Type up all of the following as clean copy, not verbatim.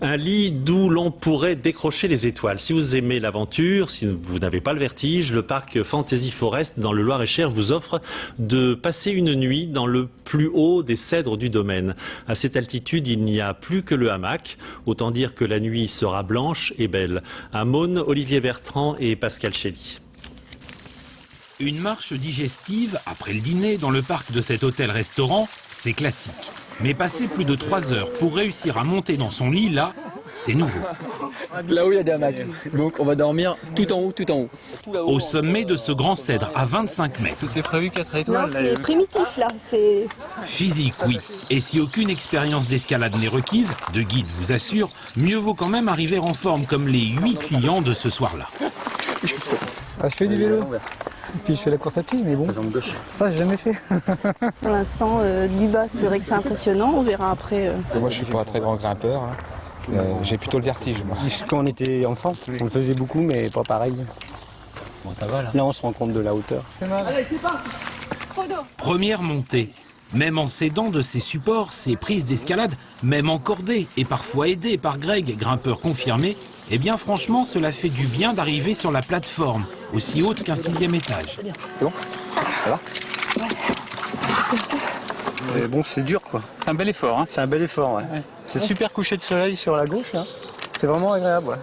Un lit d'où l'on pourrait décrocher les étoiles. Si vous aimez l'aventure, si vous n'avez pas le vertige, le parc Fantasy Forest dans le Loir-et-Cher vous offre de passer une nuit dans le plus haut des cèdres du domaine. À cette altitude, il n'y a plus que le hamac. Autant dire que la nuit sera blanche et belle. À Mosnes, Olivier Bertrand et Pascal Chély. Une marche digestive après le dîner dans le parc de cet hôtel-restaurant, c'est classique. Mais passer plus de 3 heures pour réussir à monter dans son lit, là, c'est nouveau. Là où il y a des hamacs. Donc on va dormir tout en haut, tout en haut. Au sommet de ce grand cèdre à 25 mètres. C'était prévu 4 étoiles. Non, c'est primitif là. C'est Physique, oui. Et si aucune expérience d'escalade n'est requise, de guide vous assure, mieux vaut quand même arriver en forme comme les 8 clients de ce soir-là. Je fais du vélo. Puis je fais la course à pied, mais bon, ça j'ai jamais fait. pour l'instant du bas, c'est vrai que c'est impressionnant. On verra après. Moi je suis pas un très grand grimpeur, hein. J'ai plutôt le vertige moi. Quand on était enfant, on le faisait beaucoup, mais pas pareil. Bon, ça va là. Là on se rend compte de la hauteur. Première montée. Même en s'aidant de ses supports, ses prises d'escalade, même encordées et parfois aidées par Greg, grimpeur confirmé, eh bien franchement cela fait du bien d'arriver sur la plateforme, aussi haute qu'un 6e étage. C'est bon ? Ça va ? Mais bon, c'est dur quoi. C'est un bel effort. Hein. C'est un bel effort, ouais. C'est super coucher de soleil sur la gauche, là. C'est vraiment agréable, ouais.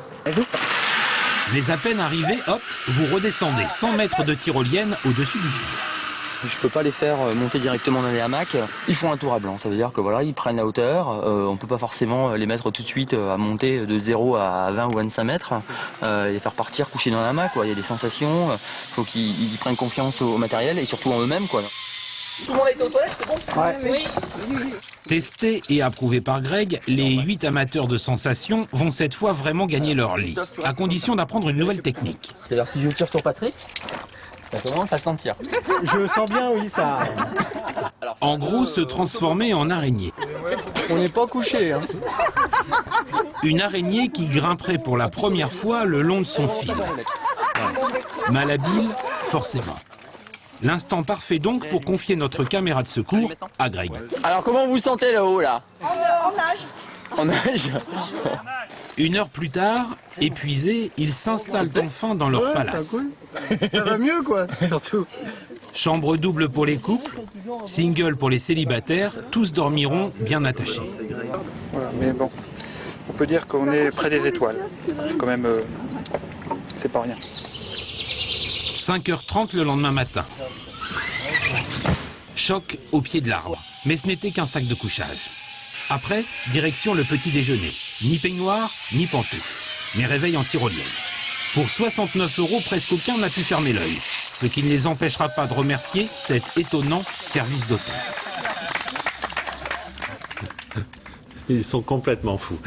Mais à peine arrivé, hop, vous redescendez 100 mètres de tyrolienne au-dessus du vide. Je peux pas les faire monter directement dans les hamacs. Ils font un tour à blanc, ça veut dire que voilà, ils prennent la hauteur. On peut pas forcément les mettre tout de suite à monter de 0 à 20 ou 25 mètres. Les faire partir coucher dans un hamac, quoi. Il y a des sensations. Faut qu'ils prennent confiance au matériel et surtout en eux-mêmes, quoi. Tout le monde a été aux toilettes, c'est bon ? Ouais. Oui. Testés et approuvés par Greg, les 8 amateurs de sensations vont cette fois vraiment gagner leur lit, à condition d'apprendre une nouvelle technique. C'est-à-dire si je tire sur Patrick, ça commence à le sentir. Je sens bien, oui, ça. En gros, se transformer en araignée. On n'est pas couché, hein. Une araignée qui grimperait pour la première fois le long de son fil. Malhabile, forcément. L'instant parfait donc pour confier notre caméra de secours à Greg. Alors comment vous sentez là-haut là ? En nage. En nage ? 1 heure plus tard, épuisés, ils s'installent enfin dans leur palace. Ça va mieux, quoi, surtout. Chambre double pour les couples, single pour les célibataires, tous dormiront bien attachés. Voilà, mais bon, on peut dire qu'on est près des étoiles. Quand même, c'est pas rien. 5h30 le lendemain matin. Choc au pied de l'arbre. Mais ce n'était qu'un sac de couchage. Après, direction le petit déjeuner. Ni peignoir, ni pantoufles. Mais réveil en tyrolienne. Pour 69 €, presque aucun n'a pu fermer l'œil. Ce qui ne les empêchera pas de remercier cet étonnant service d'hôtel. Ils sont complètement fous.